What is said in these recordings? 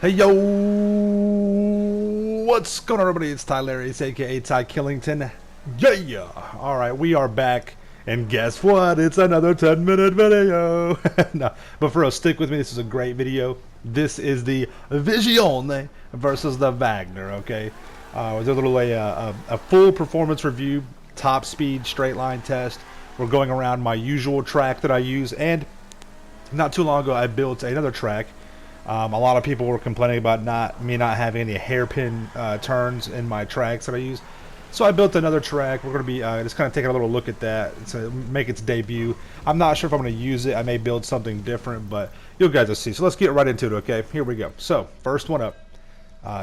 Hey yo, what's going on everybody? It's Tyler, aka Ty Killington. Yeah! Alright, we are back, and guess what? It's another 10-minute video! No, but for real, stick with me, this is a great video. This is the Visione versus the Vagner, okay? We're doing a full performance review, top speed, straight line test. We're going around my usual track that I use, and not too long ago I built another track. A lot of people were complaining about me not having any hairpin turns in my tracks that I use. So I built another track. We're going to be just kind of taking a little look at that to make its debut. I'm not sure if I'm going to use it. I may build something different, but you guys will see. So let's get right into it, okay? Here we go. So first one up,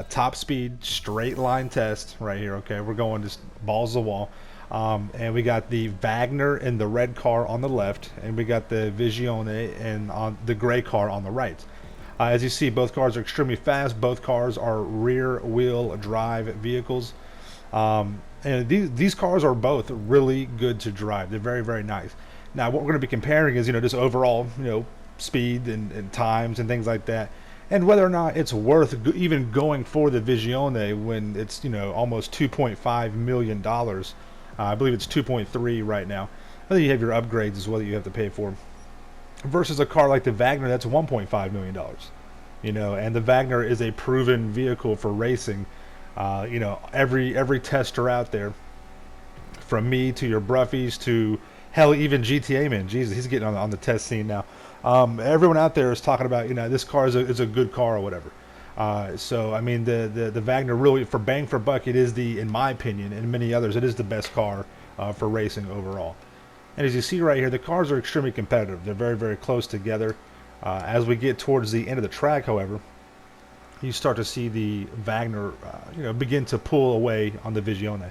top speed, straight line test right here, okay? We're going just balls to the wall. And we got the Vagner in the red car on the left, and we got the Visione and on the gray car on the right. As you see, both cars are extremely fast. Both cars are rear-wheel drive vehicles. And these cars are both really good to drive. They're very, very nice. Now, what we're going to be comparing is, just overall, speed and times and things like that. And whether or not it's worth even going for the Visione when it's, almost $2.5 million. I believe it's 2.3 right now. And then you have your upgrades as well that you have to pay for. Versus a car like the Vagner that's $1.5 million. And the Vagner is a proven vehicle for racing. Every tester out there, from me to your Bruffies to hell, even GTA man, Jesus, he's getting on the test scene now. Everyone out there is talking about, this car is a good car or whatever. So I mean, the Vagner really, for bang for buck, it is in my opinion, and many others, it is the best car for racing overall. And as you see right here, the cars are extremely competitive. They're very, very close together. As we get towards the end of the track, however, you start to see the Vagner, begin to pull away on the Visione.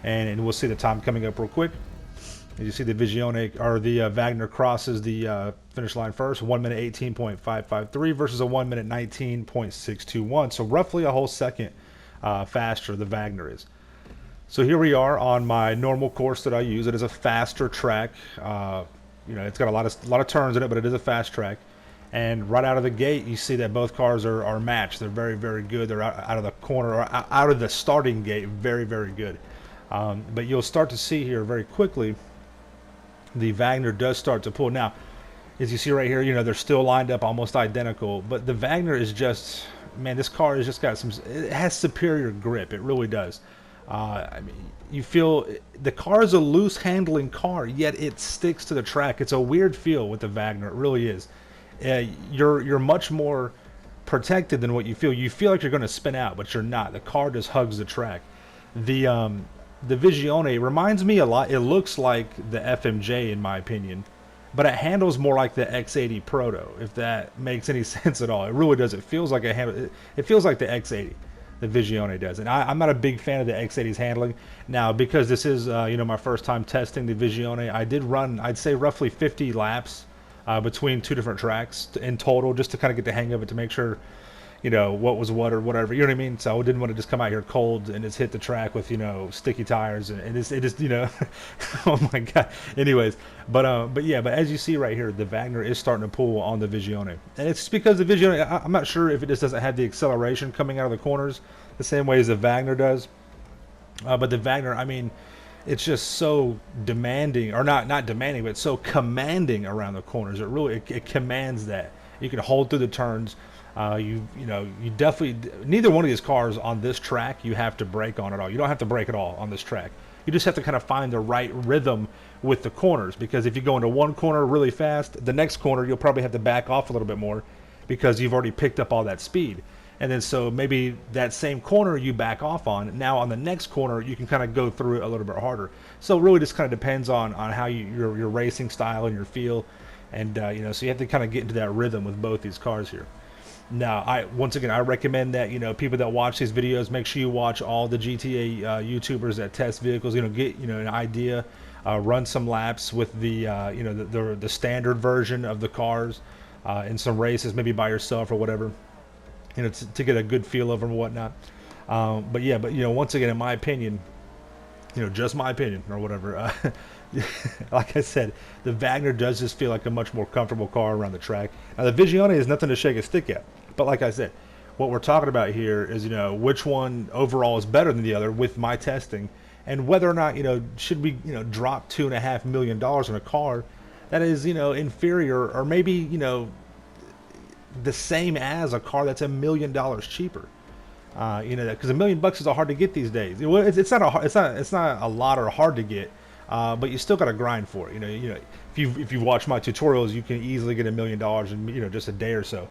And we'll see the time coming up real quick. As you see, the Visione, or the Vagner crosses the finish line first, 1 minute 18.553 versus a 1 minute 19.621. So roughly a whole second faster the Vagner is. So here we are on my normal course that I use. It is a faster track. It's got a lot of turns in it, but it is a fast track. And right out of the gate, you see that both cars are matched. They're very, very good. They're out of the corner, or out of the starting gate, very, very good. But you'll start to see here very quickly, the Vagner does start to pull. Now, as you see right here, they're still lined up almost identical. But the Vagner is just, man, this car has just got it has superior grip. It really does. I mean, you feel the car is a loose handling car, yet it sticks to the track. It's a weird feel with the Vagner. It really is. You're much more protected than what you feel. You feel like you're going to spin out, but you're not. The car just hugs the track. The Visione reminds me a lot. It looks like the FMJ in my opinion, but it handles more like the X80 Proto, if that makes any sense at all. It really does. It feels like it feels like the X80. The Visione does, and I'm not a big fan of the X80's handling. Now, because this is my first time testing the Visione, I did run, I'd say, roughly 50 laps between two different tracks in total, just to kind of get the hang of it, to make sure what was what or whatever, you know what I mean. So I didn't want to just come out here cold and just hit the track with sticky tires and it just oh my god. Anyways, but as you see right here, the Vagner is starting to pull on the Visione, and it's because the Visione, I'm not sure if it just doesn't have the acceleration coming out of the corners the same way as the Vagner does, but the Vagner, I mean, it's just so demanding, or not demanding, but so commanding around the corners. It commands that. You can hold through the turns. You definitely, neither one of these cars on this track you have to brake on at all. You don't have to brake at all on this track. You just have to kind of find the right rhythm with the corners, because if you go into one corner really fast, the next corner you'll probably have to back off a little bit more because you've already picked up all that speed. And then so maybe that same corner you back off on, now on the next corner you can kind of go through it a little bit harder. So it really just kind of depends on how your racing style and your feel, and so you have to kind of get into that rhythm with both these cars here. Now, once again, I recommend that people that watch these videos, make sure you watch all the GTA YouTubers that test vehicles. Get an idea, run some laps with the standard version of the cars in some races, maybe by yourself or whatever, to get a good feel of them and whatnot. But once again, in my opinion, just my opinion or whatever. Like I said, the Vagner does just feel like a much more comfortable car around the track. Now, the Visione is nothing to shake a stick at. But like I said, What we're talking about here is, which one overall is better than the other with my testing, and whether or not, should we, drop $2.5 million on a car that is, inferior, or maybe, the same as a car that's $1 million cheaper. Because $1 million is hard to get these days. Well, it's not a lot or hard to get, but you still got to grind for it. If you watch my tutorials, you can easily get $1 million in just a day or so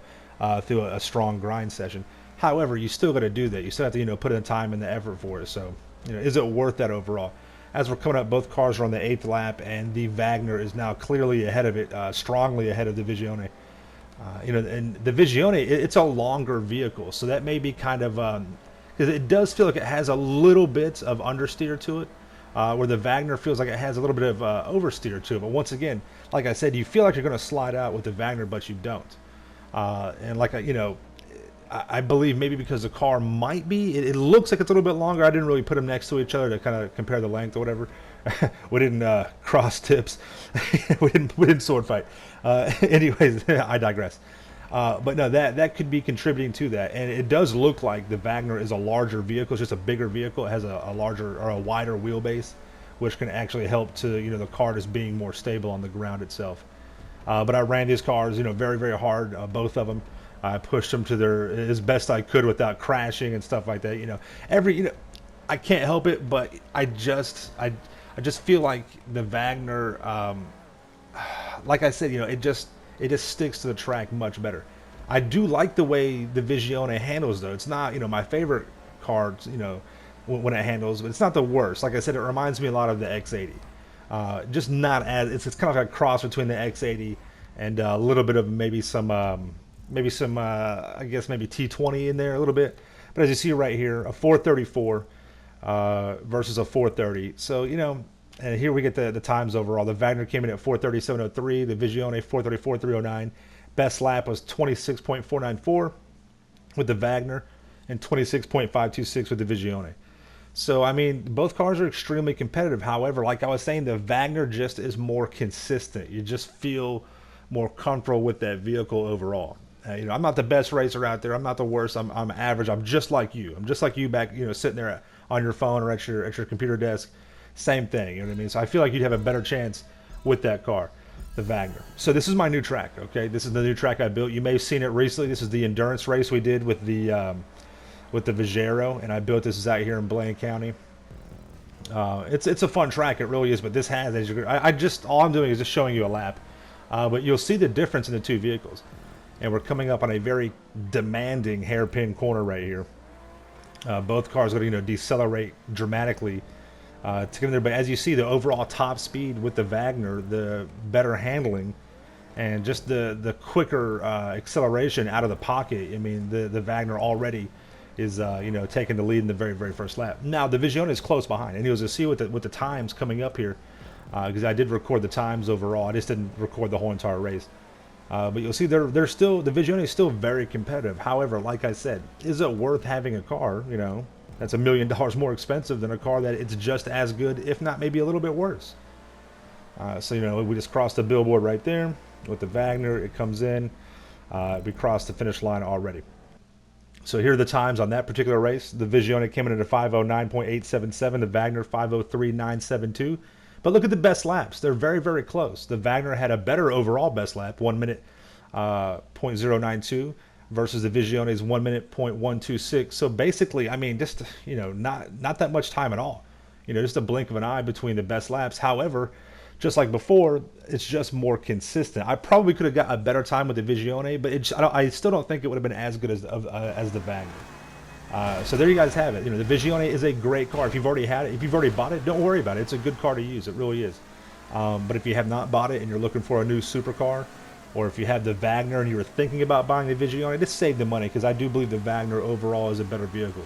through a strong grind session. However, you still got to do that. You still have to put in the time and the effort for it. So is it worth that overall? As we're coming up, both cars are on the 8th lap, and the Vagner is now clearly ahead of it, strongly ahead of the Visione. And the Visione, it's a longer vehicle, so that may be kind of because it does feel like it has a little bit of understeer to it, where the Vagner feels like it has a little bit of oversteer to it. But once again, like I said, you feel like you're going to slide out with the Vagner, but you don't. And like I believe maybe because the car might be, it looks like it's a little bit longer. I didn't really put them next to each other to kind of compare the length or whatever. We didn't cross tips. we didn't sword fight. Anyways, I digress. But no, that could be contributing to that, and it does look like the Vagner is a larger vehicle. It's just a bigger vehicle. It has a larger or a wider wheelbase, which can actually help to the car just being more stable on the ground itself. But I ran these cars, very, very hard, both of them. I pushed them to their as best I could without crashing and stuff like that. I can't help it, but I just feel like the Vagner, like I said, it just sticks to the track much better. I do like the way the Visione handles, though. It's not my favorite car, when it handles, but it's not the worst. Like I said, it reminds me a lot of the X80. Just not as it's kind of like a cross between the X80 and a little bit of maybe some I guess maybe T20 in there a little bit. But as you see right here, a 434 versus a 430. So and here we get the times overall. The Vagner came in at 437.03. The Visione 434.309. Best lap was 26.494 with the Vagner and 26.526 with the Visione. So, both cars are extremely competitive. However, like I was saying, the Vagner just is more consistent. You just feel more comfortable with that vehicle overall. I'm not the best racer out there. I'm not the worst. I'm average. I'm just like you. I'm just like you back, sitting there on your phone or at your computer desk. Same thing. You know what I mean? So I feel like you'd have a better chance with that car, the Vagner. So this is my new track. Okay, this is the new track I built. You may have seen it recently. This is the endurance race we did with the Vagero, and I built this out here in Blaine County. It's a fun track. It really is. But this has, all I'm doing is just showing you a lap. But you'll see the difference in the two vehicles. And we're coming up on a very demanding hairpin corner right here. Both cars are going to decelerate dramatically to get in there. But as you see, the overall top speed with the Vagner, the better handling, and just the quicker acceleration out of the pocket. The Vagner already is taking the lead in the very, very first lap. Now the Visione is close behind, and you'll just see with the times coming up here, because I did record the times overall. I just didn't record the whole entire race. But you'll see they're still, the Visione is still very competitive. However, like I said, is it worth having a car, that's $1 million more expensive than a car that it's just as good, if not maybe a little bit worse? So, we just crossed the billboard right there with the Vagner. It comes in. We crossed the finish line already. So here are the times on that particular race. The Visione came in at a 5:09.877. The Vagner 5:03.972. But look at the best laps. They're very, very close. The Vagner had a better overall best lap, 1 minute .092, versus the Visione's 1 minute .126. So basically, just not that much time at all. Just a blink of an eye between the best laps. However, just like before, it's just more consistent. I probably could have got a better time with the Visione, but I still don't think it would have been as good as the Vagner. So there you guys have it. The Visione is a great car. If you've already had it, if you've already bought it, don't worry about it. It's a good car to use. It really is. But if you have not bought it and you're looking for a new supercar, or if you have the Vagner and you were thinking about buying the Visione, just save the money, because I do believe the Vagner overall is a better vehicle.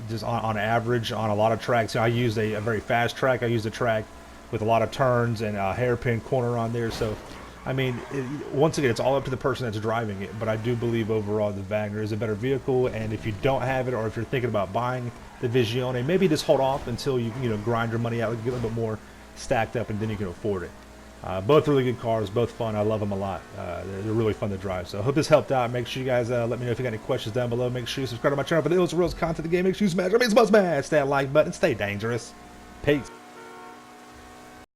Just on average, on a lot of tracks, I used a very fast track. I used a track with a lot of turns and a hairpin corner on there. So, once again, it's all up to the person that's driving it. But I do believe overall the Vagner is a better vehicle. And if you don't have it, or if you're thinking about buying the Visione, maybe just hold off until you grind your money out, get a little bit more stacked up, and then you can afford it. Both really good cars, both fun. I love them a lot. They're really fun to drive. So I hope this helped out. Make sure you guys let me know if you got any questions down below. Make sure you subscribe to my channel for the reels content of the game. Make sure you smash. Stay that like button. Stay dangerous. Peace.